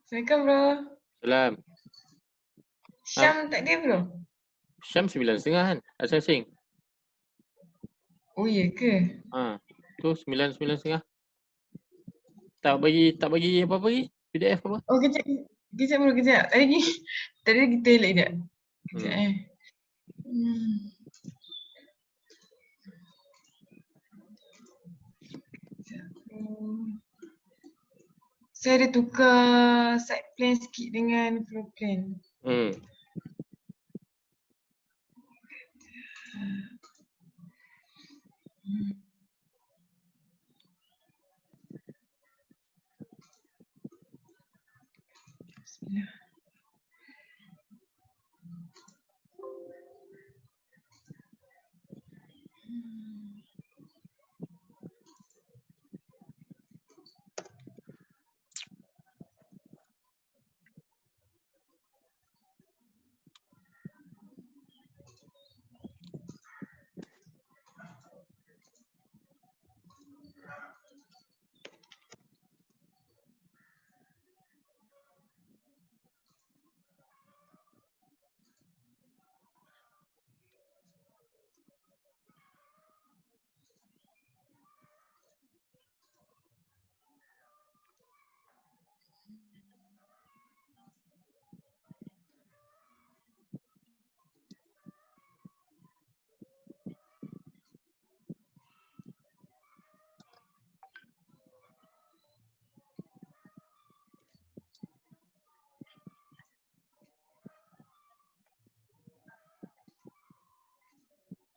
Assalamualaikum bro. Salam. Syam tak ada bro? Syam 9.30 kan? Asing-asing. Oh iya ke? Tu 9.30. Tak bagi apa-apa lagi? PDF apa? Oh kejap, kejap bro kejap. Tadi kita elak sekejap. Kejap Hmm. Hmm. Kejap. Saya ada tukar side plan sikit dengan floor plan. Hmm. Bismillah.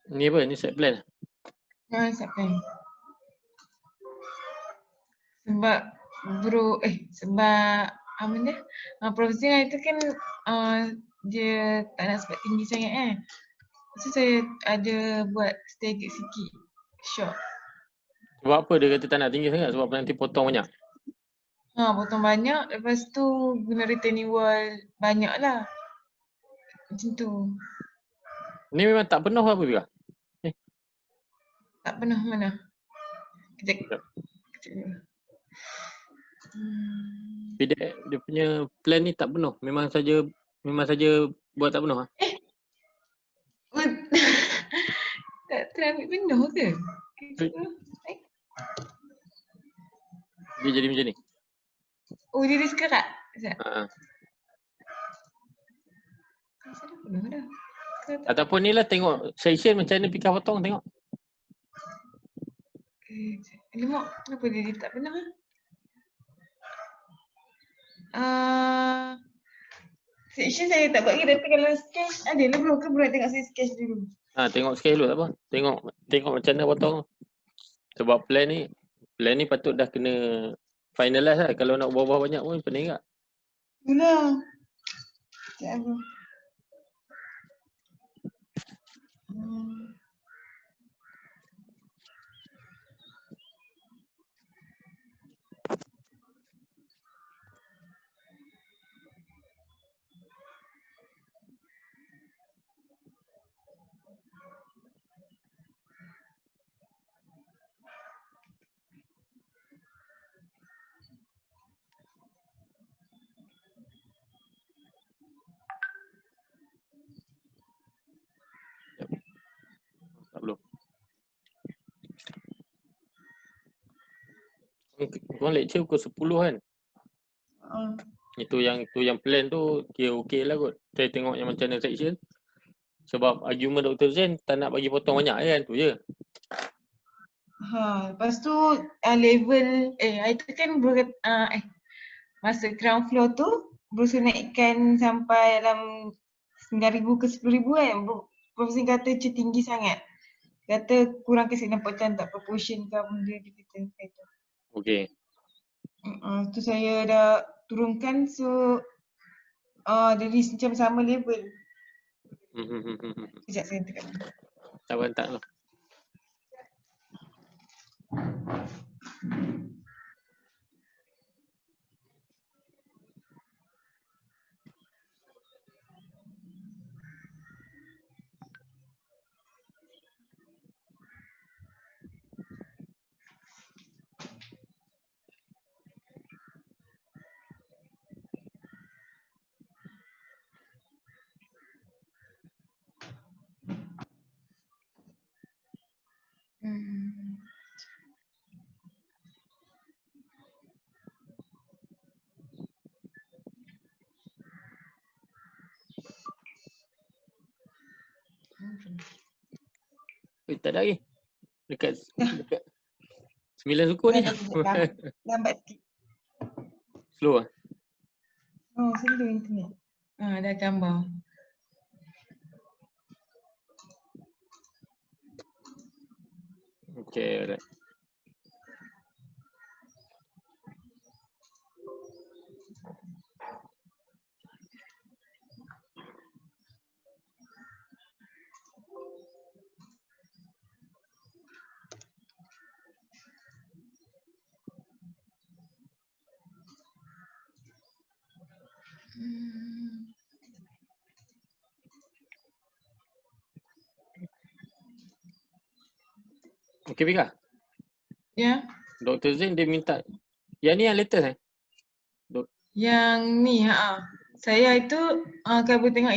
Ni apa? Ni side plan. Side plan. Sebab bro, sebab apa ni? Profesional itu kan dia tak nak sebab tinggi sangat kan. So saya ada buat staircase sikit. Short. Sebab apa dia kata tak nak tinggi sangat? Sebab nanti potong banyak. Potong banyak, lepas tu guna retaining wall banyak lah. Macam tu. Ni memang tak penuh apa juga? Tak pernah mana. Kejap. Sekejap. Kejap dulu. PDF dia punya plan ni tak penuh. Memang saja buat tak penuh. Tak terambil penuh ke? Kejap dulu. Dia jadi macam ni. Oh dia dah sekerat? Kejap. Rasa dah penuh dah. Ataupun ni lah tengok section macam mana pikir potong tengok. Alamak, kenapa dia tak penuh section saya tak buat lagi tapi kalau sketch ada lah bro ke bro tengok saya sketch dulu. Tengok sekali dulu tak apa. Tengok macam mana potong. Sebab plan ni patut dah kena finalize lah. Kalau nak ubah-ubah banyak pun pening tak? Itulah. Sekejap bro. Tak belum. Korang lecture pukul 10 kan? Itu yang plan tu kira okey lah kot. Saya tengok yang macam mana section. Sebab argument Dr. Zen tak nak bagi potong banyak kan, tu je. Lepas tu level itu kan bro masa ground floor tu bro suruh naikkan sampai dalam 9,000 ke 10,000 kan. Profesor kata macam tinggi sangat. Kata kurang kasi nampak macam tak proportion ke benda dia kata. Okey. Tu saya dah turunkan so jadi macam sama level. Sekejap saya tekan. Tak bantak tu. Tak ada lagi. Dekat 9 suku ni. Dah kejap, lambat sikit. Slow lah. Oh, slow internet. Dah gambar. Okay, alright. Okay, Vika. Ya. Dr. Zain dia minta. Yang ni yang latest Yang ni, saya itu kalau boleh tengok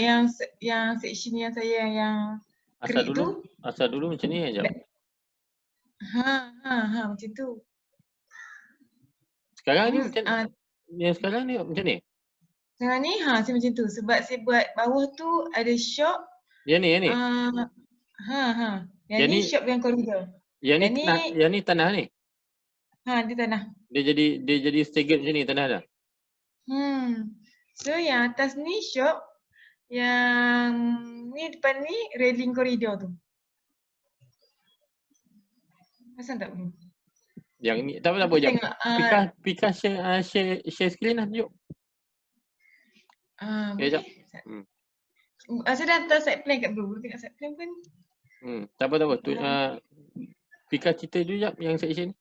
yang section yang saya yang Asal krik tu. dulu macam ni aja. Macam tu. Sekarang ni macam yang sekarang ni macam ni? Sekarang ni saya macam tu sebab saya buat bawah tu ada shop. Yang ni. Yang ni shop yang koridor. Yang ni tanah ni. Dia tanah. Dia jadi staggered macam ni tanah dah. So yang atas ni shop, yang ni depan ni railing koridor tu. Pasal tak bro? Yang ni tak apa jap. Pika share screen lah tunjuk. Boleh. Saya dah hantar side plan kat bro. Boleh tengok side plan pun. Tak apa. Pika cerita dulu jap yang section.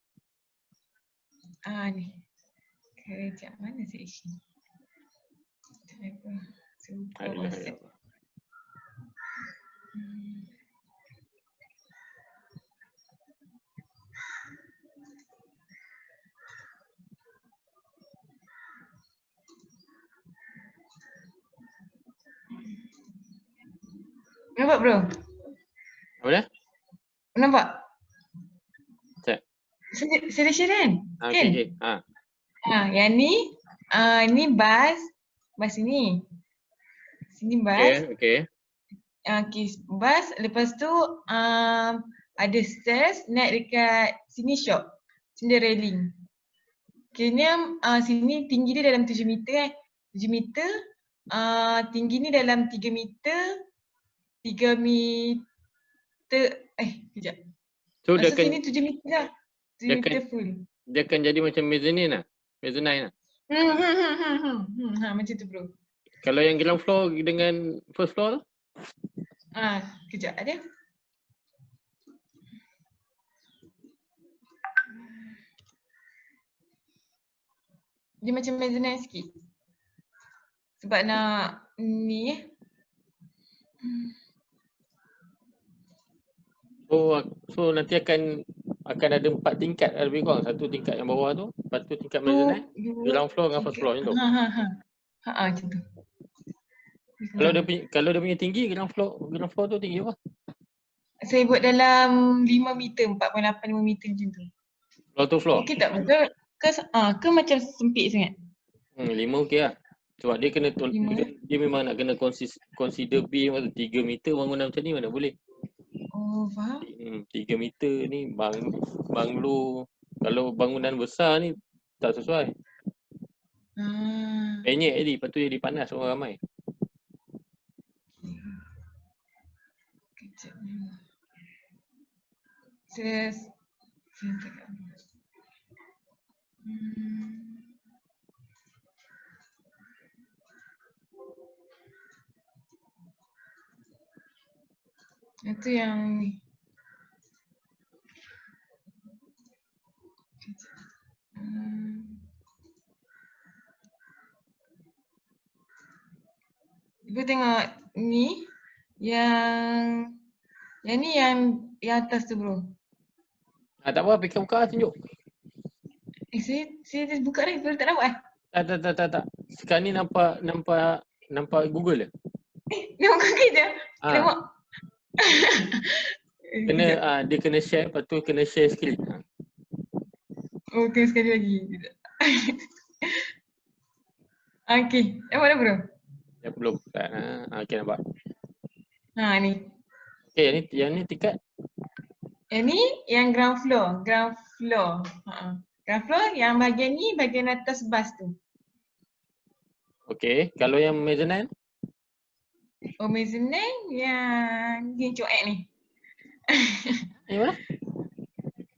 Ni. Kejap mana section? Saya buka WhatsApp. Nampak bro? Apa dia? Nampak? Cek. Saya share kan? Okay. Yang ni bas ni. Sini bas. Okay. Bas. Lepas tu ada stairs naik dekat sini shop. Sini railing. Kena sini tinggi dia dalam 7 meter 7 meter. Tinggi ni dalam 3 meter. 3 meter. Kejap. So dia sini 7 meter lah. 7 meter full. Dia akan jadi macam mezzanine lah. Mezzanine lah. Macam tu bro. Kalau yang ground floor dengan first floor tu? Kejap ada. Dia macam mezzanine sikit. Sebab nak ni So nanti akan ada 4 tingkat lebih kurang. Satu tingkat yang bawah tu, lepas tu tingkat mezzanine, ground floor dengan first floor macam tu. Macam tu. Kalau dia punya tinggi, ground floor tu tinggi apa? Saya buat dalam 5 meter, 4.8 5 meter macam tu. Floor to floor? Okey tak betul? Ke macam sempit sangat? 5 okey lah. Sebab dia kena dia memang nak kena consider B 3 meter bangunan macam ni mana boleh. Faham? 3 meter ni banglo. Kalau bangunan besar ni tak sesuai. Penyek jadi, lepas tu jadi panas orang ramai. Kejap. Saya tak. Itu yang ni. Ibu tengok ni yang ni yang atas tu bro. Tak apa, buka tunjuk. Saya just buka dah, baru tak nampak Tak. Sekarang ni nampak Google je. Nampak Google je? Nampak? Dia kena share, lepas tu kena share screen. Kena sekali lagi. Nampak dah bro? Ya belum. Okey nampak. Ni. Okay, yang ni tingkat. Yang ni yang ground floor. Ground floor. Ground floor yang bahagian ni bahagian atas bas tu. Okay, kalau yang mezzanine? Oh, mezzanine yang coek ni. Yang mana?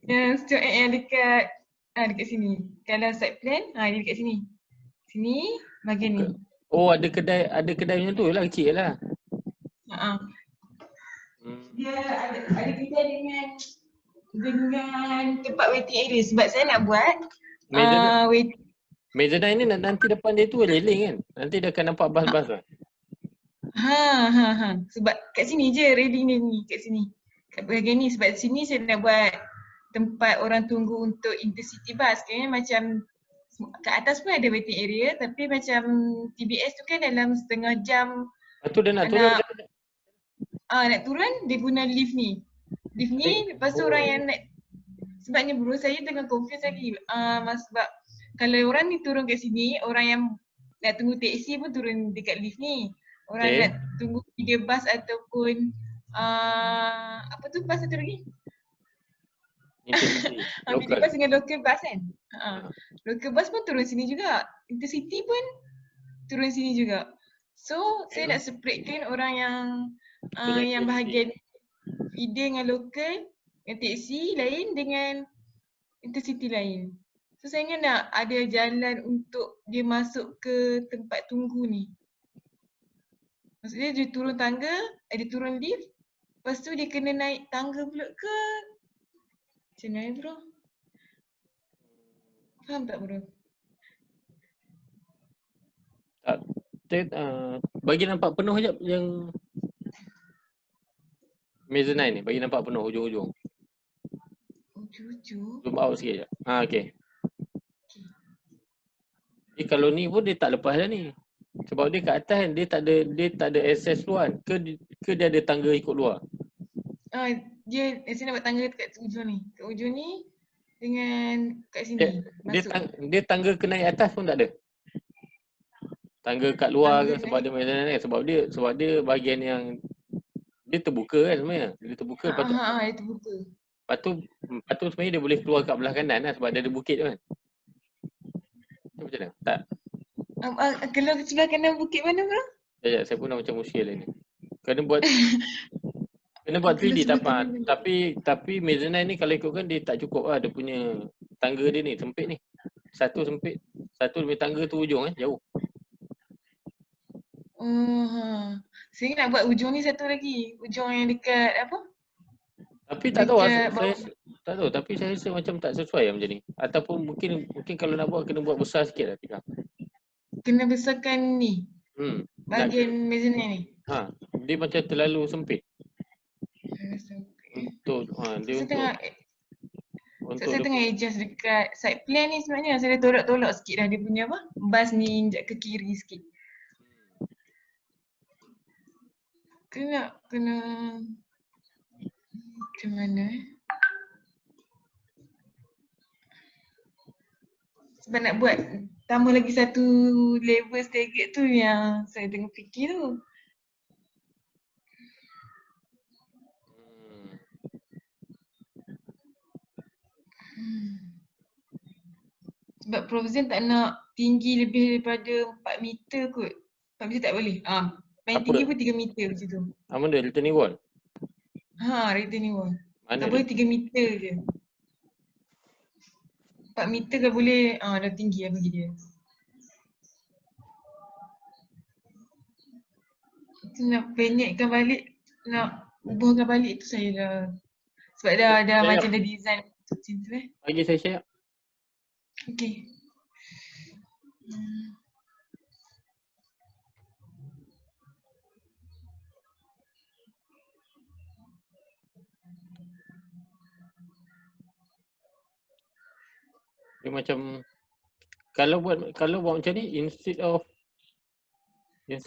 Yang coek yang dekat dekat sini. Kalau side plan, dia dekat sini. Sini bahagian ni. Oh, ada kedai macam tu lah, kecil lah. Dia ada kedai dengan tempat waiting area sebab saya nak buat Mezzanine ni nanti depan dia tu railing kan? Nanti dia akan nampak bas-bas lah. Sebab kat sini je railing dia ni, kat sini. Kat bahagian ni sebab sini saya nak buat tempat orang tunggu untuk intercity bus. Kayaknya macam kat atas pun ada waiting area tapi macam TBS tu kan dalam setengah jam. Lepas tu dia nak turun. Nak turun dia guna lift ni. Lift ni lepas tu orang yang naik. Sebabnya bro saya tengah confuse lagi. Sebab kalau orang ni turun kat sini, orang yang nak tunggu teksi pun turun dekat lift ni. Orang nak tunggu feeder bus ataupun apa tu bus satu lagi? Intercity. Feeder bus dengan local bus kan? Local bus pun turun sini juga. Intercity pun turun sini juga. So saya nak separatekan orang yang bahagian feeder dengan local, dengan teksi lain dengan intercity lain. So saya ingat nak ada jalan untuk dia masuk ke tempat tunggu ni. Maksudnya dia turun tangga, dia turun lift, lepas tu dia kena naik tangga pula ke? Macam mana bro? Faham tak bro? Bagi nampak penuh sekejap yang mezzanine ni, bagi nampak penuh hujung-hujung. Ujung-ujung? Zoom out sikit je. Okay. Kalau ni pun dia tak lepas dah ni. Sebab dia kat atas kan, dia tak ada access luar. Ke dia ada tangga ikut luar? Saya nak buat tangga dekat ujung ni. Kat ujung ni dengan kat sini. Dia tangga ke naik atas pun tak ada? Tangga kat luar ke sebab dia mezzanine kan? Sebab dia bahagian yang dia terbuka kan sebenarnya. Dia terbuka lepas tu. Dia terbuka. Lepas tu sebenarnya dia boleh keluar kat belah kanan lah sebab dia ada bukit tu kan. Macam mana? Tak. Kalau sebelah kanan bukit mana bro? Sekejap, saya pun dah macam musyil lah ni. Kena buat 3D tapi mezzanine ni kalau ikutkan dia tak cukup lah. Dia punya tangga dia ni sempit ni. Satu sempit. Satu lebih tangga tu ujung jauh. Saya nak buat ujung ni satu lagi. Ujung yang dekat apa? Tapi tak tahu tak tahu tapi saya rasa macam tak sesuai lah macam ni. Ataupun mungkin kalau nak buat kena buat besar sikit lah Tika. Kena besarkan ni. Bahagian mezzanine ni. Dia macam terlalu sempit. Saya tengah adjust dekat side plan ni sebenarnya. Saya dah tolak-tolak sikit dah dia punya apa? Bas ni injak ke kiri sikit. Kena macam mana sebab nak buat tambah lagi satu level stairgate tu yang saya tengah fikir tu. Sebab Prof Zain tak nak tinggi lebih daripada 4 meter kot. 4 meter tak boleh. Paling tinggi pun 3 meter macam tu. Apa dia? Retaining wall? Retaining wall. Tak boleh 3 meter je. 4 meter kalau boleh, dah tinggi lah bagi dia. Nak penyekkan balik, nak ubahkan balik tu saya dah. Sebab dah macam dah design macam tu Bagi saya share. Okay. Dia macam kalau buat macam ni instead of dia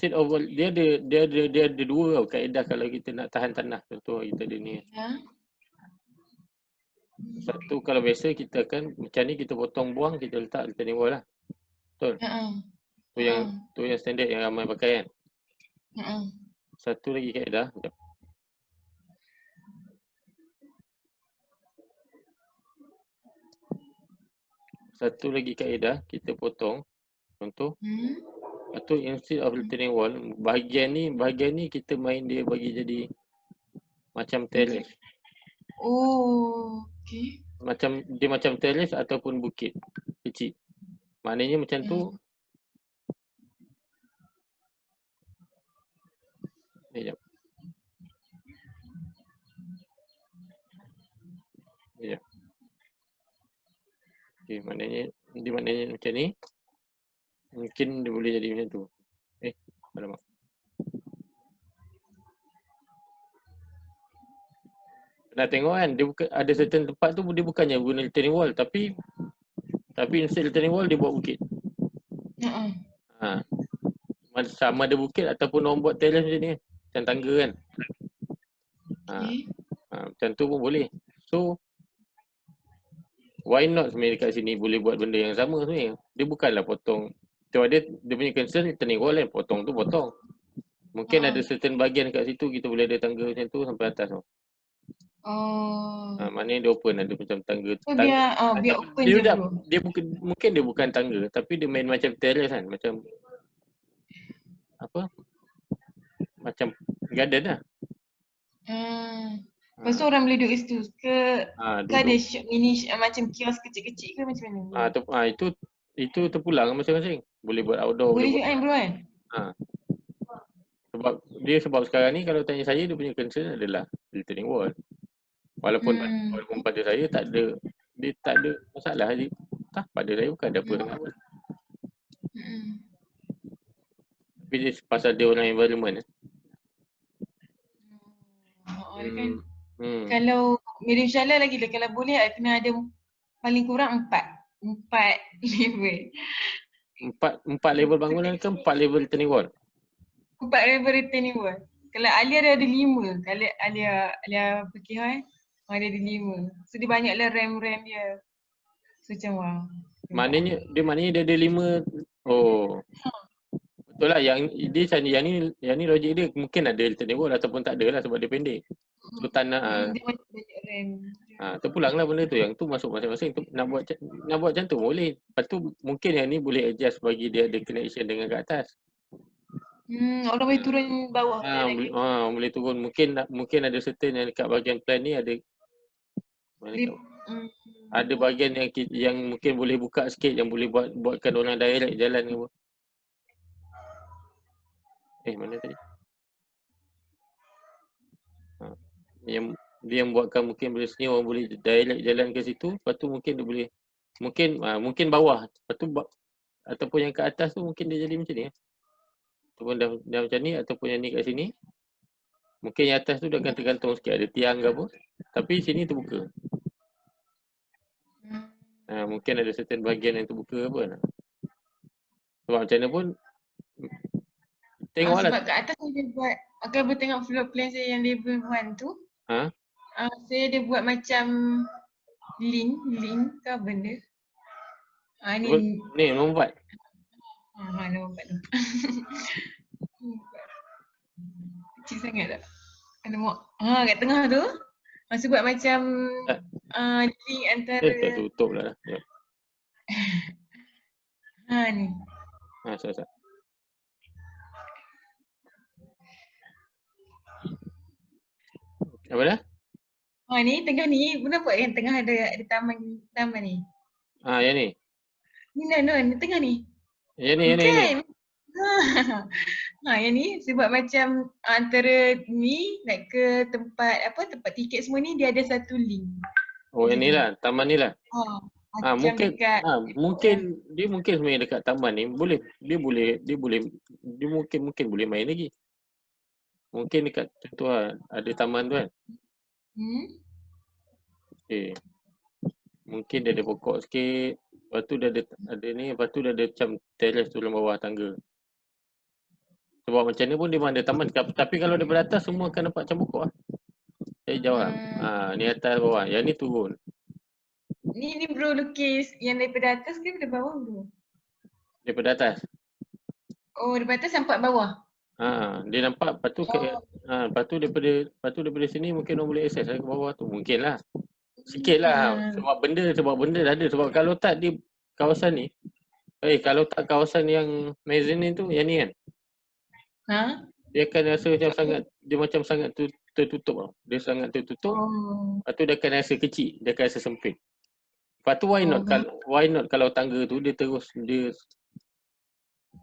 ada dua tau kaedah kalau kita nak tahan tanah. Contoh kita ada ni. Satu kalau biasa kita akan macam ni kita potong buang kita letak retaining wall lah. Betul? Tu yang standard yang ramai pakai kan. Satu lagi kaedah. satu lagi kaedah, kita potong. Contoh, lepas tu instead of retaining wall, bahagian ni kita main dia bagi jadi macam terrace. Oh, okay. Dia macam terrace ataupun bukit kecil. Maknanya macam tu. Sekejap. Sekejap. Okay, maknanya macam ni. Mungkin dia boleh jadi macam tu. Alamak. Nak tengok kan, dia bukan, ada certain tempat tu dia bukannya guna retaining wall, tapi instead retaining wall dia buat bukit. Sama ada bukit ataupun orang buat terrace macam ni kan. Macam tangga kan. Macam tu pun boleh. So, why not sebenarnya dekat sini boleh buat benda yang sama sebenarnya. Dia bukanlah potong. Sebab dia punya concern retaining wall kan. Potong tu potong. Mungkin ada certain bahagian kat situ kita boleh ada tangga macam tu sampai atas tu. Maknanya dia open, ada macam tangga. Biar open je bro. Mungkin dia bukan tangga, tapi dia main macam terrace kan. Macam apa? Macam garden lah. Lepas tu orang boleh duduk situ ke ada duduk. mini macam kios kecil-kecil ke macam mana? Itu terpulang masing-masing. Boleh buat outdoor. Boleh juga kan bro kan? Sebab sekarang ni kalau tanya saya, dia punya concern adalah retaining wall. Walaupun pada saya dia tak ada masalah. Pada saya bukan ada apa dengan apa. Tapi dia pasal dia orang environment. Kan? Kalau medium shallow lagi lah. Kalau boleh kena ada paling kurang 4 level. 4 level bangunan ke 4 level retaining wall? 4 level retaining wall. Kalau Alia ada 5. Kalau Alia pergi ada 5. So dia banyaklah RAM dia. So macam wow. Maknanya dia ada 5. Oh. Betul lah, yang ni logik dia mungkin ada retaining wall ataupun tak ada lah sebab dia pendek. So tak nak terpulang lah benda tu. Yang tu masuk masing-masing. Nak buat macam tu boleh. Lepas tu mungkin yang ni boleh adjust bagi dia ada connection dengan kat atas. Orang boleh turun bawah. Boleh turun. Mungkin ada certain yang dekat bahagian plan ni ada ada bahagian yang mungkin boleh buka sikit, yang boleh buatkan orang direct jalan ke apa. Mana tadi? Dia yang buatkan mungkin dari sini orang boleh direct jalan ke situ. Lepas tu mungkin dia boleh mungkin bawah. Lepas tu ataupun yang kat atas tu mungkin dia jadi macam ni. Ataupun dah macam ni, ataupun yang ni kat sini. Mungkin yang atas tu dah akan tergantung sikit, ada tiang ke apa. Tapi sini terbuka. Mungkin ada certain bahagian yang terbuka apa lah. Sebab macam mana pun tengoklah. Sebab kat atas saya buat, boleh tengok floor plan saya yang level 1 tu. Saya ada buat macam link ke benda. Ni nombor 4. Nombor 4 tu. Kecil sangat tak? Kat tengah tu. Masa buat macam link antara. Tak tutup lah. Ni. Sat. Apa dah? Ni tengah ni, nampak kan tengah ada taman ni. Yang ni? Ni tengah ni. Yang ni. Yang ni sebab macam antara ni nak ke tempat tiket semua ni dia ada satu link. Yang ni lah, taman ni lah. Mungkin dekat, dia mungkin sebenarnya dekat taman ni dia mungkin boleh main lagi. Mungkin dekat tu ada taman tu kan. Mungkin dia ada pokok sikit. Lepas tu dia ada ni, lepas tu dia ada macam terrace turun bawah tangga. Sebab macam ni pun dia ada taman. Tapi kalau daripada atas semua akan nampak macam pokok lah. Saya jawab. Ni atas bawah. Yang ni turun. Ni bro lukis yang daripada atas ke daripada bawah bro? Daripada atas. Daripada atas nampak bawah? Dia nampak. Lepas tu daripada sini mungkin orang boleh akses ke bawah tu. Mungkin lah. Sikit lah. Sebab benda dah ada. Sebab kalau tak dia kawasan ni. Kalau tak kawasan yang mezzanine tu, yang ni kan. Ha? Dia akan rasa macam sangat tertutup tau. Dia sangat tertutup. Oh. Lepas tu dia akan rasa kecil, dia akan rasa sempit. Lepas tu why Oh, not kalau tangga tu dia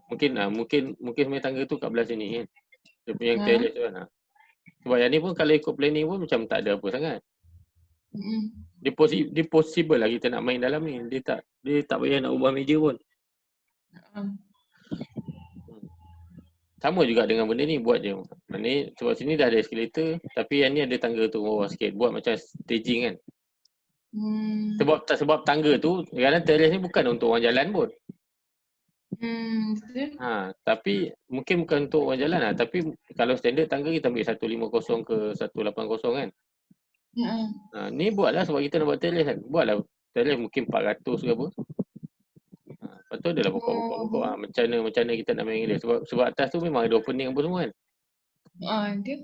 mungkin sebenarnya tangga tu kat belah sini kan. Dia punya yang terrace tu kan. Sebab yang ni pun kalau ikut planning pun macam tak ada apa sangat. Dia possible lah kita nak main dalam ni. Dia tak payah nak ubah meja pun. Sama juga dengan benda ni, buat je. Maknanya sebab sini dah ada escalator, tapi yang ni ada tangga tu bawah sikit. Buat macam staging kan. Sebab tangga tu, kadang terrace ni bukan untuk orang jalan pun. Betul. Tapi mungkin bukan untuk orang jalan lah. Tapi kalau standard tangga kita ambil 150 ke 180 kan. Ni buatlah sebab kita nak buat terrace kan. Buatlah terrace mungkin 400 ke apa. Lepas tu adalah pokok-pokok. Macam mana kita nak main dia. Sebab atas tu memang ada opening apa semua kan. Dia.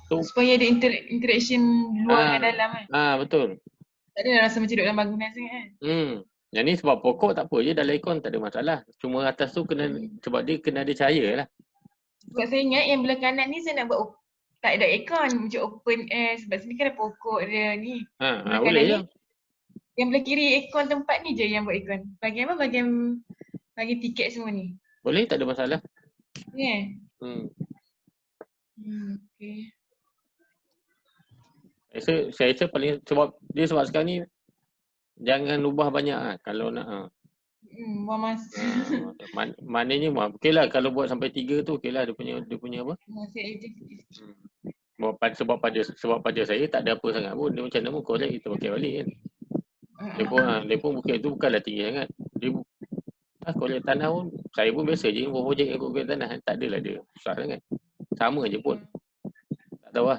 So, supaya ada interaction luar dengan dalam kan. Betul. Tak ada rasa macam duduk dalam bangunan sangat kan. Yang ni sebab pokok tak apa je, dalam aircon tak ada masalah. Cuma atas tu sebab dia kena ada cahaya lah. Sebab saya ingat yang belah kanan ni saya nak buat tak ada aircon, macam open air sebab sini kan ada pokok dia ni. Belah boleh je. Yang belah kiri aircon tempat ni je yang buat aircon. Bahagian apa? Bagi tiket semua ni. Boleh, tak ada masalah. Ya. Okay. Saya rasa paling sebab sekarang ni jangan ubah banyak lah kalau nak. Buang masa. Maknanya okey lah kalau buat sampai 3 tu okey lah dia punya apa? Sebab pada saya tak ada apa sangat pun. Dia macam mana pun korek kita pakai balik kan. Dia pun bukit tu bukanlah tinggi sangat. Dia korek tanah pun saya pun biasa je buat projek korek tanah. Tak adalah dia susah sangat. Sama je pun. Tak tahu lah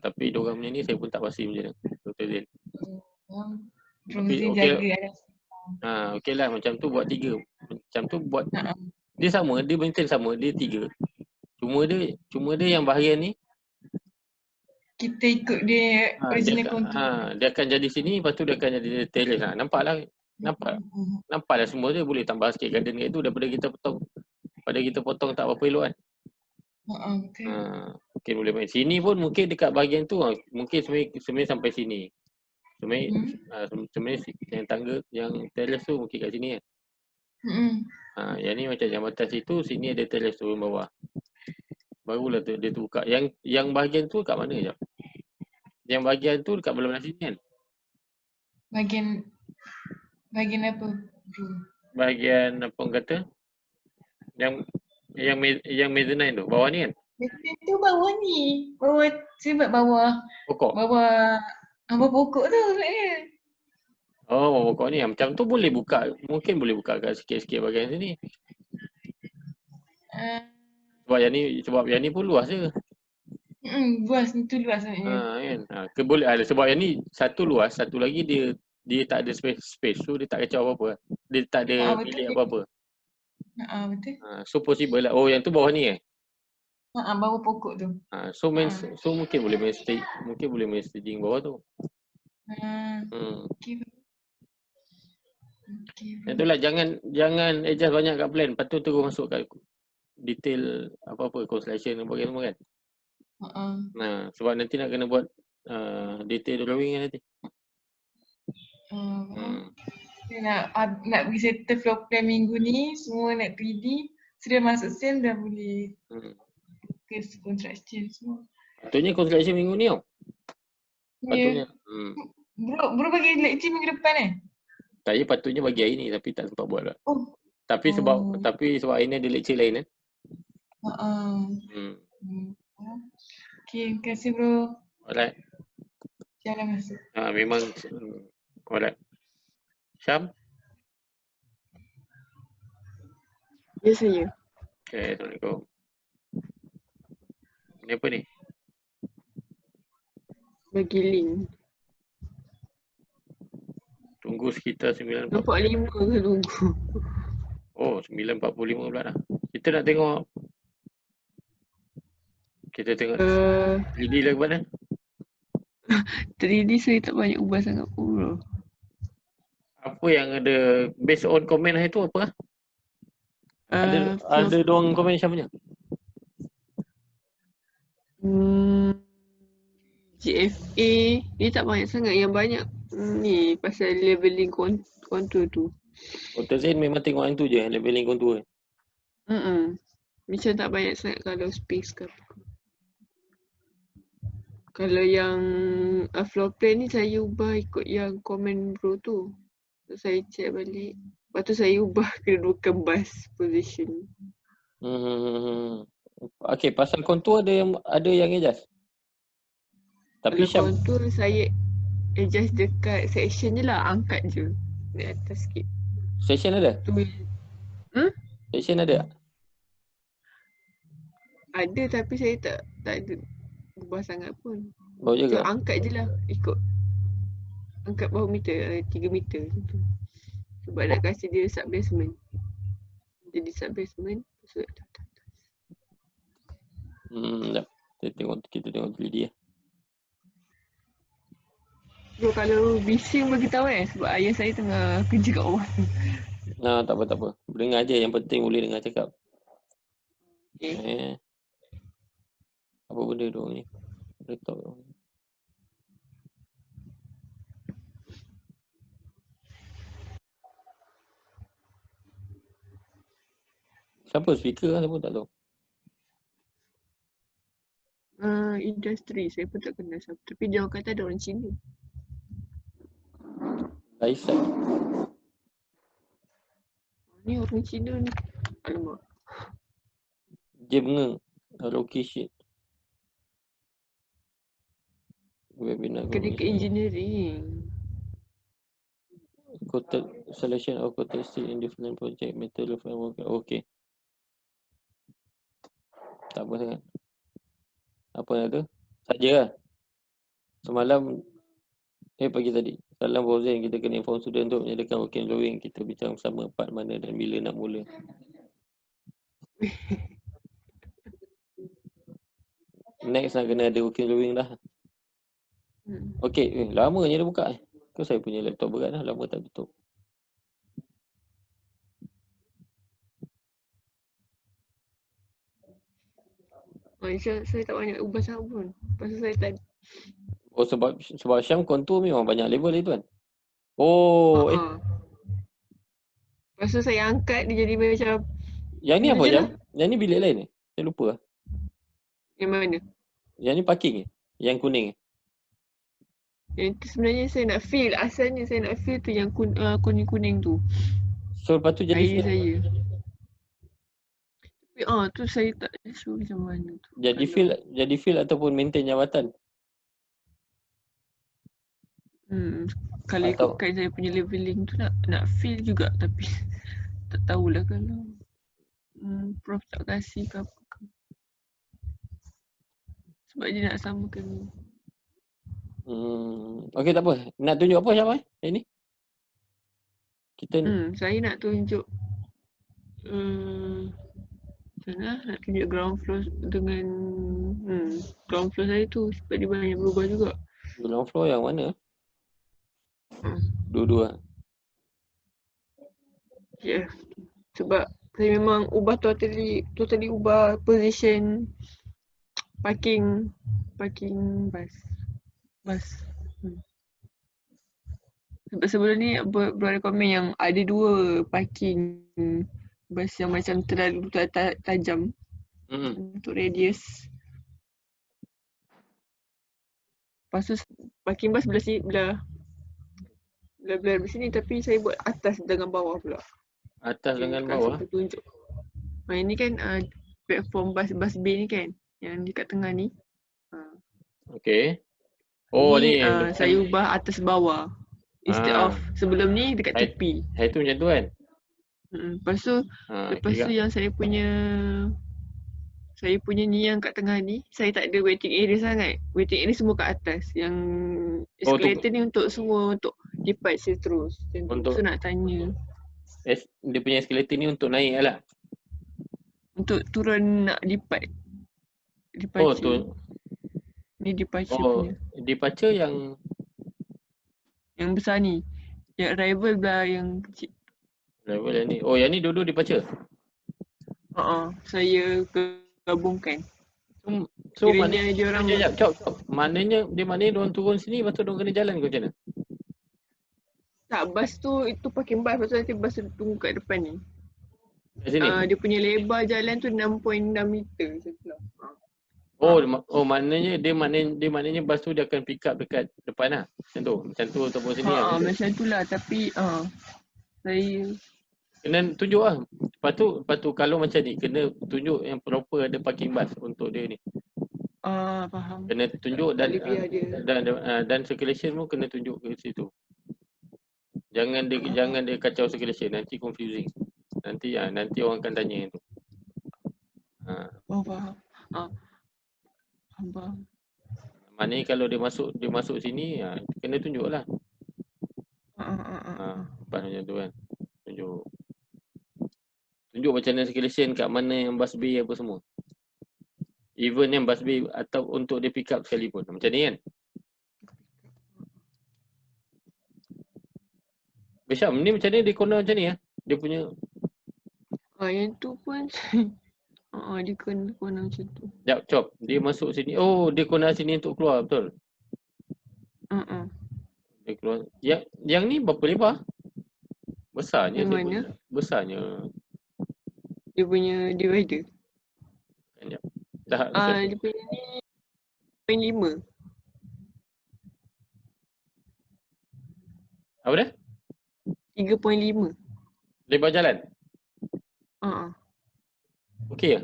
tapi diorang punya ni saya pun tak pasti macam mana. Dr. Zain. Tapi okey lah macam tu buat 3. Macam tu buat dia sama, dia maintain sama, dia 3. Cuma dia yang bahagian ni kita ikut dia original contour. Dia akan jadi sini, lepas tu dia akan jadi terrace lah. Nampaklah semua dia boleh tambah sikit garden kat tu daripada kita potong tak apa-apa elok kan. Mungkin boleh main. Sini pun mungkin dekat bahagian tu mungkin sebenarnya sampai sini. Sebenarnya yang tangga yang terrace tu mungkin kat sini kan. Yang ni macam jambatan situ, sini ada terrace turun bawah. Barulah dia tu buka. Yang bahagian tu kat mana je? Yang bahagian tu dekat belah sini kan? Bahagian apa? Bahagian apa orang kata? Yang mezzanine tu, bawah ni kan? Mezzanine tu bawah ni. Sebab bawah pokok. Bawah pokok tu sebenarnya. Bawah pokok ni. Macam tu boleh buka. Mungkin boleh buka kat sikit-sikit bahagian sini. Sebab yang ni pun luas je. Luas tu luas sebenarnya. Kan? Boleh sebab yang ni satu luas, satu lagi dia tak ada space. So dia tak kacau apa-apa. Dia tak ada bilik apa-apa. Betul. So possible lah. Yang tu bawah ni bawah pokok tu. So mungkin boleh main staging bawah tu. Okay. Itulah jangan adjust banyak kat plan. Lepas tu terus masuk kat detail apa-apa construction apa semua kan. Sebab nanti nak kena buat detail drawing kan nanti. Nak pergi settle floor plan minggu ni, semua nak 3D, sudah masuk sale dah boleh ke construction semua. Patutnya construction minggu ni tau. Patutnya. Bro bagi lecture minggu depan Saya patutnya bagi hari ni tapi tak sempat buat lah. Tapi sebab hari ni ada lecture lain Okay, terima kasih bro. Alright. Jangan masuk. Memang alright. Syam? Ya saya. Okay, Assalamualaikum. Ini apa ni? Bagi link. Tunggu sekitar 9.45. Nampak 5 ke tunggu? 9.45 pula dah. Kita nak tengok 3D lah ke mana? 3D saya tak banyak ubah sangat pun bro. Apa yang ada based on comment hari tu apa? Ada doang komen siapanya? GFA dia tak banyak sangat, yang banyak ni pasal leveling contour tu. Hotel Zen memang tengok yang tu je, leveling contour. Macam tak banyak sangat kalau space ke apa. Kalau yang floor plan ni saya ubah ikut yang komen bro tu. So, saya check balik. Lepas tu saya ubah kedudukan bus position. Okay, pasal contour ada yang adjust. Tapi Kalau Syam, contour saya adjust dekat section je lah, angkat je di atas sikit. session ada? Tu Session ada? ada tapi saya tak ada ubah sangat pun. Bawa So, juga? angkat je lah ikut. Angkat bawah meter, 3 meter tu. Sebab nak kasi dia sub basement. Jadi sub basement, so Sekejap. Kita tengok teliti lah. bro, kalau bising beritahu sebab ayah saya tengah kerja kat bawah. Nah, tak apa. Dengar je, yang penting boleh dengar cakap. Okay. Apa benda tu ni? Laptop tu. Siapa speaker lah, siapa tak tahu. Industri, saya pun tak kenal siapa. Tapi dia orang kata ada orang Cina. Aisyah. Ni orang Cina ni. Alamak. Dia bengeng. Location. Webinar Kena ke engineering. Coated selection of coated steel in different project metal framework. Okay. Tak apa sangat. Apa yang tu? Saja lah. Semalam pagi tadi. Dalam Fauzen kita kena inform student untuk menyediakan working drawing. Kita bincang bersama part mana dan bila nak mula. Next nak kena ada working drawing dah. Okay, lamanya dah buka. Kau saya punya laptop berat dah, lama tak tutup. Saya tak banyak ubah sangat pun. Pasal saya tak. Oh sebab Syam kontur memang banyak level itu kan. Oh Pasal saya angkat dia jadi macam. Yang ni apa Syam? Yang ni bilik lain Saya lupa. Yang mana? Yang ni parking Yang kuning Yang tu sebenarnya saya nak fill. Asalnya saya nak fill tu yang kuning-kuning tu. So lepas tu jadi idea saya. Tapi tu saya tak sure macam mana tu. Jadi fill ataupun maintain jawatan. Kalau ikutkan saya punya leveling tu nak fill juga tapi tak tahulah kalau Prof tak kasih ke apa ke. Sebab dia nak samakan. Okay tak apa. Nak tunjuk apa Syam ni? Kita saya nak tunjuk nak tunjuk ground floor dengan ground floor saya tu sebab dia banyak berubah juga. Ground floor yang mana? Dua-dua. Ya. Sebab saya memang ubah totally ubah position parking bus. Sebab sebelum ni berada komen yang ada 2 parking bus yang macam terlalu tajam untuk radius. Lepas tu parking bus belah sini tapi saya buat atas dengan bawah pula. Atas dengan bawah? Tunjuk. Ini kan platform bus bay ni kan yang dekat tengah ni. Okay. Oh ni saya ubah atas bawah. Instead of sebelum ni dekat tepi. Itu macam tu kan? Lepas tu yang saya punya ni yang kat tengah ni, saya tak ada waiting area sangat. Waiting area semua kat atas. Yang escalator ni untuk semua untuk departure terus. So nak tanya. Dia punya escalator ni untuk naik lah. Untuk turun nak depart. Departure. Ni departure punya. Departure yang besar ni. Yang rival lah yang kecil. Level yang ni. Oh, yang ni dua-dua dibaca. Saya gabungkan. So Kiranya dia orang Cop. Maknanya diorang turun sini, lepas tu diorang kena jalan ke macam mana? tak, bas tu itu parking bus, lepas tu nanti bas tu tunggu kat depan ni. Kat sini? Dia punya lebar jalan tu 6.6 meter macam tu lah. Maknanya bas tu dia akan pick up dekat depan lah. Macam tu ataupun sini lah. Macam tu lah, tapi saya Kena tunjuk lah. Lepas tu kalau macam ni, kena tunjuk yang proper ada parking bus untuk dia ni. faham. Kena tunjuk Tak boleh biar dia. dan circulation pun kena tunjuk ke situ. Jangan dia kacau circulation, nanti confusing. Nanti orang akan tanya tu. Faham. Faham. Maknanya kalau dia masuk sini, kena tunjuk lah. Lepas macam tu kan. Tunjuk macam mana circulation, kat mana yang bus bay apa semua. Even yang bus bay atau untuk dia pick up sekalipun. Macam ni kan. Bisham, ni macam ni dia corner macam ni dia punya. Yang tu pun dia kena macam tu. Sekejap, Cop. Dia masuk sini. Oh, dia corner sini untuk keluar, betul? Dia keluar. Yang ni berapa lebar? Besarnya. Yang mana? Besarnya. Dia punya divider. Sekejap. Dah. Dia punya ni 0.5. Apa dah? 3.5. Lebar jalan? Okey ke?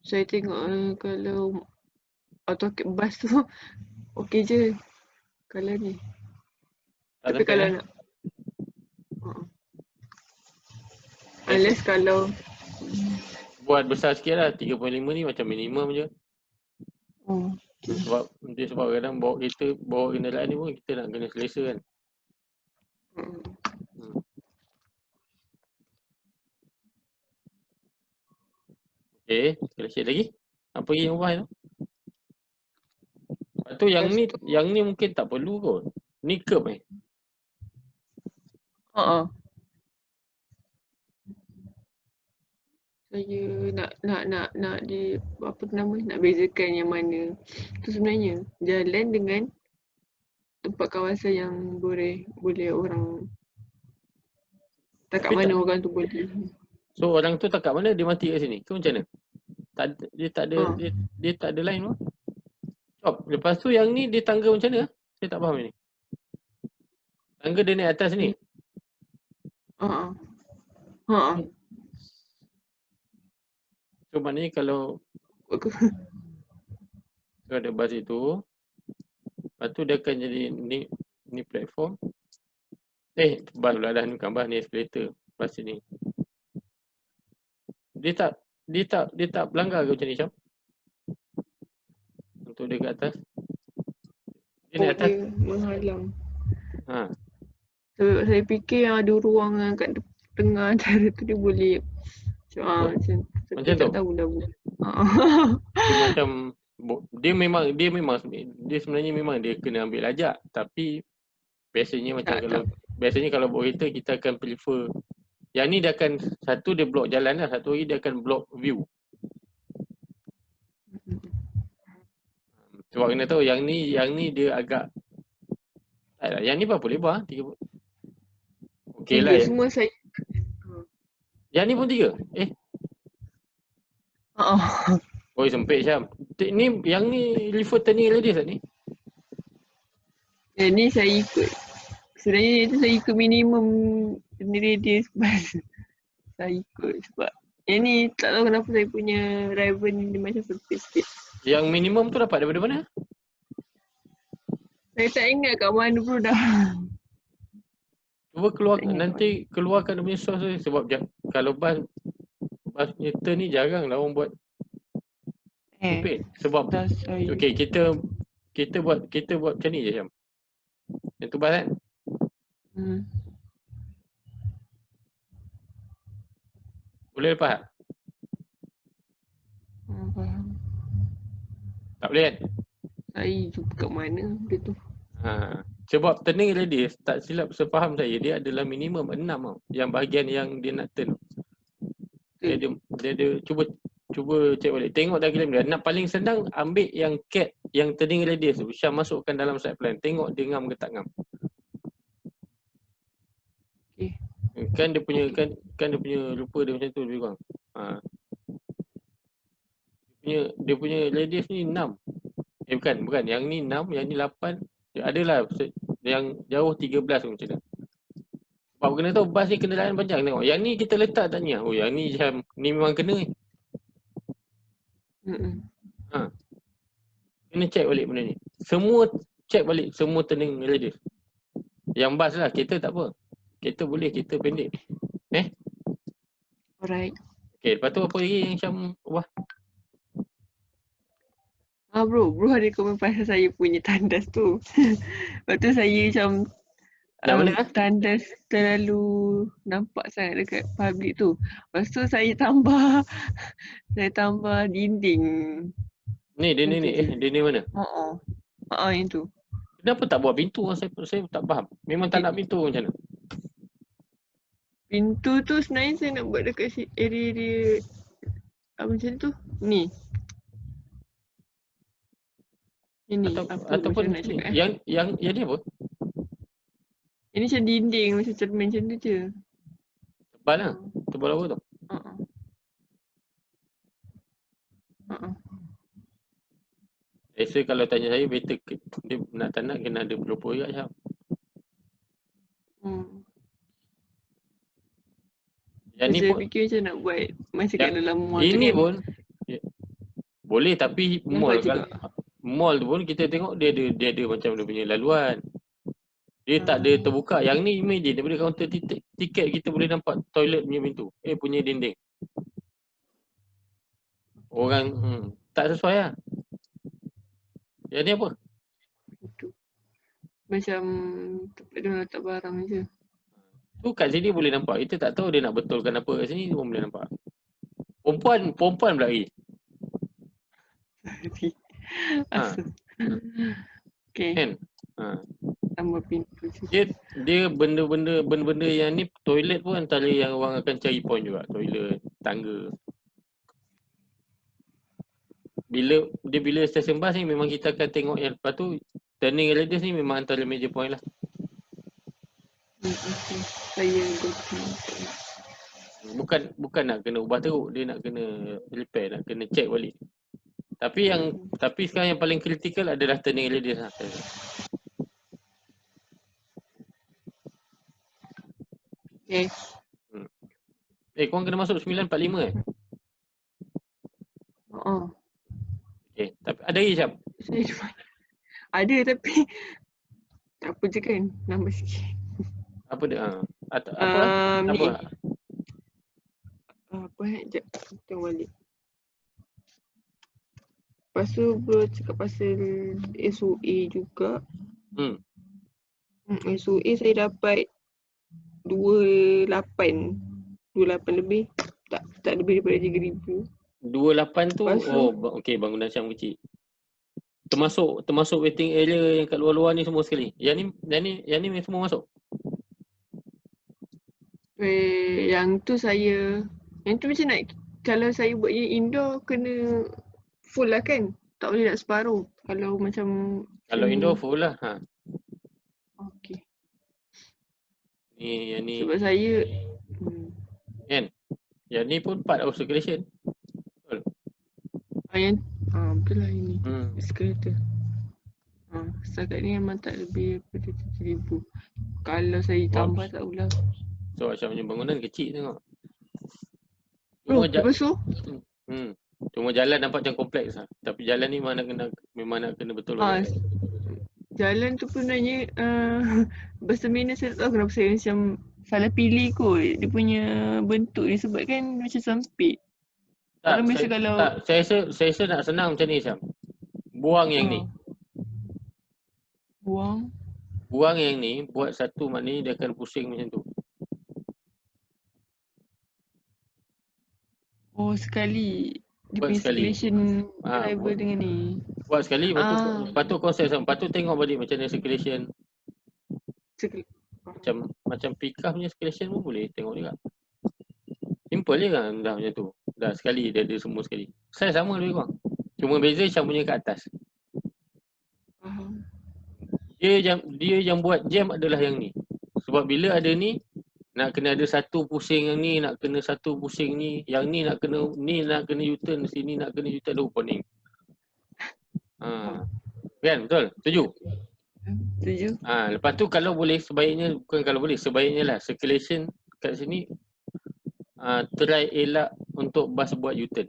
Saya tengok kalau auto bus tu okey je kalau ni. Tapi kalau nak unless kalau buat besar sikit lah. 3.5 ni macam minimum je. Sebab kadang bawa kenderaan ni pun kita nak kena selesa kan. Okay, sekali sikit lagi. Apa lagi yang ubah tu? Lepas tu yang ni mungkin tak perlu kot. Ni curb saya nak di apa nama, nak bezakan yang mana tu sebenarnya jalan dengan tempat kawasan yang boleh orang tak kat mana orang tu boleh. So orang tu tak kat mana, dia mati kat sini ke macam mana? Dia tak ada line pun. Stop. Lepas tu yang ni dia tangga macam mana? Saya tak faham ni. Tangga dia naik atas ni. So maknanya kalau ada bas itu, lepas tu dia akan jadi ni platform. Bas pula dah, ni bukan bas, ni escalator. Bas sini. Dia tak pelanggar ke macam ni, Syam? Untuk dia kat atas. Dia naik atas. Dia menghalang. Saya fikir yang ada ruang kat tengah antara tu dia boleh macam tu. Tak tahu dah. Dia sebenarnya memang dia kena ambil lajak, tapi biasanya kalau bawa kereta kita akan prefer yang ni dia akan, satu dia block jalan lah, satu lagi dia akan block view. Sebab kena tahu yang ni dia agak yang ni berapa lebar? 3. Okey lah. Semua saya. Yang ni pun 3? Oh, sempit Syam. Yang ni liver turning radius tak ni? Yang ni saya ikut. Sebenarnya itu saya ikut minimum radius bus. Saya ikut sebab yang ni tak tahu kenapa saya punya rival ni macam sempit sikit. Yang minimum tu dapat daripada mana? Saya tak ingat kat mana pun dah. Cuba keluarkan dia punya source tu. Sebab kalau bus punya turn ni jarang lah orang buat sempit. Sebab okay, kita buat macam ni je Syam. Yang tu bus kan? Boleh lepas tak? Faham. Tak boleh kan? Saya jumpa kat mana dia tu. Sebab turning radius, tak silap sepaham saya, dia adalah minimum 6 tau. Yang bahagian yang dia nak turn. Dia ada cuba cek balik. Tengok diagram dia. Nak paling senang ambil yang cat, yang turning radius tu. Syam masukkan dalam side plan. Tengok dia ngam ke tak ngam. Okay. Kan dia punya kan dia punya rupa dia macam tu lebih kurang. Ha. Dia punya radius ni 6. Bukan. Yang ni 6, yang ni 8. Dia adalah yang jauh 13 macam tu. Sebab kena tahu bas ni kenderaan panjang tengok. Yang ni kita letak tak ni. Oh yang ni macam ni memang kena ni. Ha. Kena check balik benda ni. Semua check balik semua turning radius. Yang bas lah, kereta tak apa. Kereta boleh, kereta pendek. Alright. Okay, lepas tu apa lagi yang macam wah. Bro ada komen pasal saya punya tandas tu. Lepas tu saya macam Dah mana, tandas terlalu nampak sangat dekat public tu. Lepas tu saya tambah dinding. Ni dia ni mana? Yang tu. Kenapa tak buat pintu? Saya tak faham. Memang tak nak pintu macam mana? Pintu tu sebenarnya saya nak buat dekat area macam tu. Ni. Ini Ataupun nak cakap, yang ni apa? ini macam dinding, macam cermin macam tu je. Tebal lah. Tebal apa tu? Rasa kalau tanya saya better dia nak tak nak kena ada berapa juga Syam. Yang ni pun fikir macam nak buat macam kat dalam mall tu. Ini pun boleh tapi mall tu pun kita tengok dia ada macam dia punya laluan. Dia tak ada terbuka. Yang ni imagine daripada kaunter tiket kita boleh nampak toilet punya pintu. Punya dinding. Orang tak sesuai lah. Yang ni apa? Macam tempat dia letak barang je. Tu kat sini boleh nampak. Kita tak tahu dia nak betulkan apa kat sini pun boleh nampak. Perempuan berlari. Okay. Kan? Tambah pintu je. Dia benda-benda yang ni toilet pun antara yang orang akan cari point juga. Toilet, tangga. Bila stesen bas ni memang kita akan tengok yang lepas tu turning radius ni memang antara major point lah. Okay. Saya Bukan nak kena ubah teruk, dia nak kena repair, nak kena check balik. Tapi sekarang yang paling kritikal adalah turning radius lah. Okay. Korang kena masuk 9.45 Okay, tapi ada lagi Syam? Ada tapi tak apa je kan, nambah sikit. Apa dia? Apa? Sekejap, tengok balik. Lepas tu bro cakap pasal SOA juga. SOA saya dapat 28 lebih. Tak lebih daripada 3,000. 28 tu, okey, bangunan Syam kecil. Termasuk waiting area yang kat luar-luar ni semua sekali. Yang ni semua masuk. Yang tu macam nak, kalau saya buat yang indoor kena full lah kan? Tak boleh nak separuh. Kalau indoor full lah. Okay. Yang ni. Sebab saya Kan? Yang ni pun part of circulation. Betul lah ini. Eskalator. Setakat ni memang tak lebih daripada 7,000. Kalau saya tambah tak ulang. So Syam punya bangunan kecil tengok. Lepas tu? Cuma jalan nampak macam kompleks lah. Tapi jalan ni memang nak kena betul. Jalan tu pun sebenarnya bahasa minus saya tak tahu kenapa saya macam salah pilih kot. Dia punya bentuk disebabkan macam sempit. Saya rasa nak senang macam ni Syam. Buang yang ni. Buang yang ni, buat satu maknanya dia akan pusing macam tu. Sekali. Dia punya circulation level dengan ni. Buat sekali, lepas tu konsep Syam. Lepas tu tengok balik macam mana circulation. Macam Pika punya circulation pun boleh tengok juga. Simple je kan dah macam tu. Dah sekali dia ada semua sekali. Size sama lebih kurang. Cuma beza Syam punya kat atas. Faham. Dia yang buat jam adalah yang ni. Sebab bila ada ni nak kena ada satu pusing yang ni, nak kena satu pusing ni, yang ni nak kena U-turn sini, nak kena U-turn opening. Kan betul? Setuju? Setuju. Lepas tu kalau boleh sebaiknya, bukan kalau boleh, sebaiknya lah circulation kat sini try elak untuk bas buat U-turn.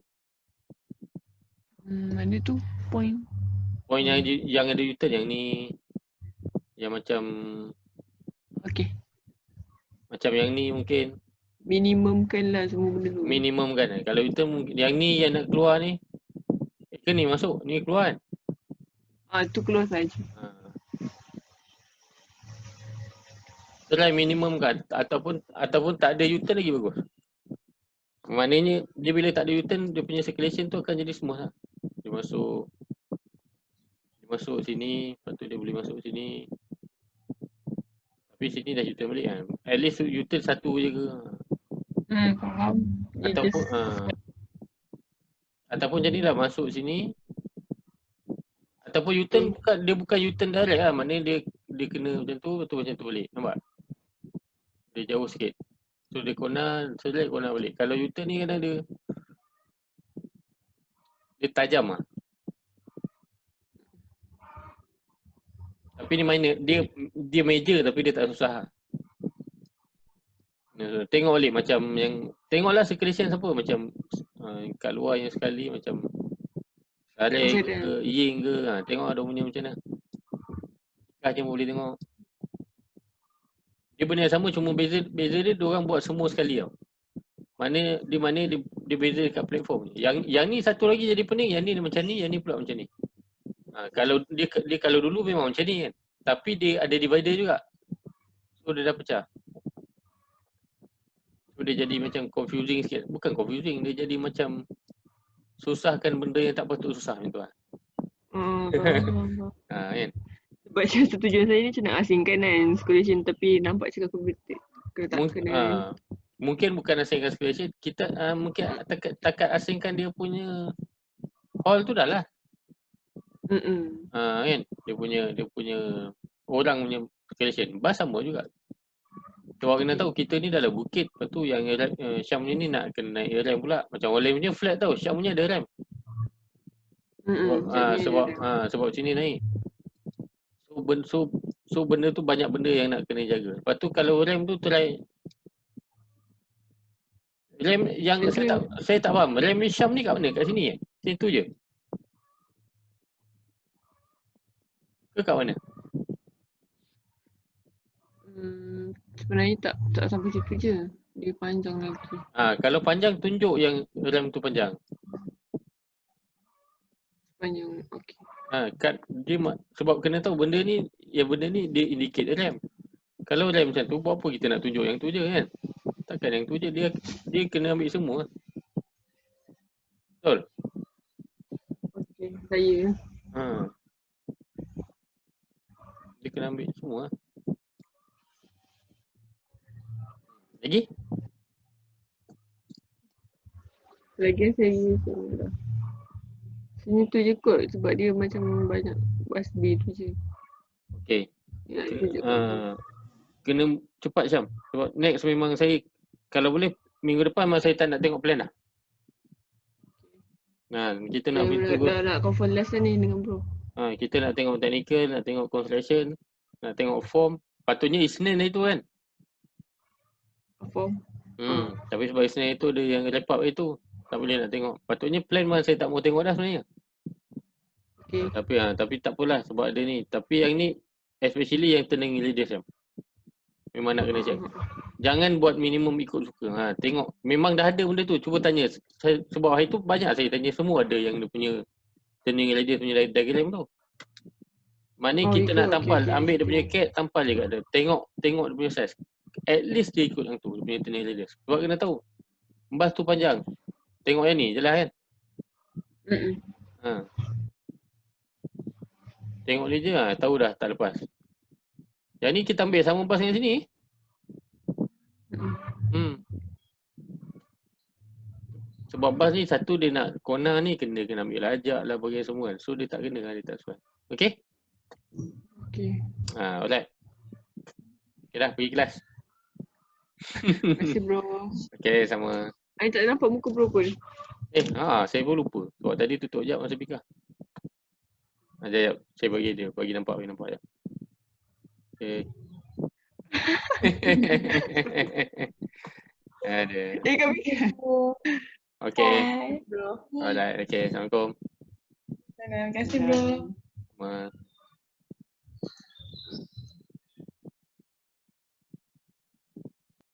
Mana tu point? Point yang ada U-turn yang ni, yang macam yang ni mungkin Minimumkan lah semua benda tu. minimum kan. Kalau U-turn yang ni yang nak keluar ni ke ni masuk, ni keluar kan. Tu close saja. Try minimum kan, ataupun tak ada U-turn lagi bagus. Maknanya dia bila tak ada U-turn, dia punya circulation tu akan jadi smooth lah. Dia masuk sini, lepas tu dia boleh masuk sini. Tapi sini dah U-turn balik kan. At least U-turn satu je ke. Faham. Ataupun jadilah masuk sini. Ataupun U-turn bukan U-turn direct lah. Maknanya dia kena macam tu, betul macam tu balik. Nampak? Dia jauh sikit. So dia corner, select corner balik. Kalau U-turn ni kadang dia tajam lah. Tapi ni minor, dia major tapi dia tak susah lah. Tengok balik macam yang, tengoklah circulation siapa macam kat luar yang sekali macam Sarek ke, Ying ke, tengok ada punya macam mana. Kah je boleh tengok. Dia benda yang sama, cuma beza dia orang buat semua sekali tau. Mana dia beza dekat platform. Yang ni satu lagi jadi pening, yang ni macam ni, yang ni pula macam ni. Kalau dia kalau dulu memang macam ni kan. Tapi dia ada divider juga. So dia dah pecah. So dia jadi macam confusing sikit. Bukan confusing, dia jadi macam susahkan benda yang tak patut susah macam tu lah. Kan? Sebab satu tujuan saya ni macam nak asingkan kan circulation, tapi nampak cakap mungkin bukan asingkan circulation, kita mungkin takat asingkan dia punya hall tu dah lah. Kan? Dia punya orang punya circulation. Bas sama juga. Kita kena tahu kita ni dalam bukit, lepas tu yang Syam ni nak kena naik rem pula. Macam orang punya flat tau, Syam punya ada rem. Sebab sini naik. So benda tu banyak benda yang nak kena jaga. Lepas tu kalau rem tu try rem yang saya tak faham. Rem ni Syam ni kat mana? Kat sini Macam tu je. Ke kat mana? Sebenarnya tak sampai situ je. Dia panjang lagi. Kalau panjang tunjuk yang rem tu panjang. Panjang, okey. Sebab kena tahu benda ni dia indicate rem. Kalau rem macam tu, buat apa kita nak tunjuk yang tu je kan? Takkan yang tu je, dia kena ambil semua. Betul? Okey, saya. Dia kena ambil semua. Lagi? Lagi saya dah. Sini tu je kot sebab dia macam banyak bas B tu je. Okey. Kena cepat Syam. Sebab next memang saya, kalau boleh minggu depan memang saya tak nak tengok plan dah. Kita nak dah confirm lesson ni dengan bro. Kita nak tengok technical, nak tengok construction, nak tengok form. Patutnya Isnin itu kan. Form. Tapi sebab Isnin itu ada yang wrap up itu, tak boleh nak tengok. Patutnya plan memang saya tak mau tengok dah sebenarnya. Okay. Tapi tak apalah sebab ada ni. Tapi yang ni especially yang turning radius memang nak kena check. Jangan buat minimum ikut suka. Tengok memang dah ada benda tu. Cuba tanya. Sebab hari tu banyak saya tanya, semua ada yang dia punya turning radius punya diagram tu. Maknanya kita nak tampal, ambil dia punya CAD, tampal je kat dia. Tengok dia punya size. At least dia ikut yang tu, dia punya turning radius. Sebab kena tahu. Bas tu panjang. Tengok yang ni je lah kan. Tengok dia je tahu dah tak lepas. Yang ni kita ambil sama bas dengan sini. Sebab bas ni satu dia nak corner ni kena ambil lajak lah bagi semua kan. So dia tak kena kan, dia tak sesuai. Okay? Okay. Alright. Okay dah, pergi kelas. Terima kasih bro. Okay, sama. I tak nampak muka bro pun. Saya pun lupa. Sebab tadi tutup jap masa pikir. Sekejap, saya bagi nampak jap. Okay. Ada. Kami Okay. Bye. bro. Alright, okay. Assalamualaikum. Terima kasih bro. Sama.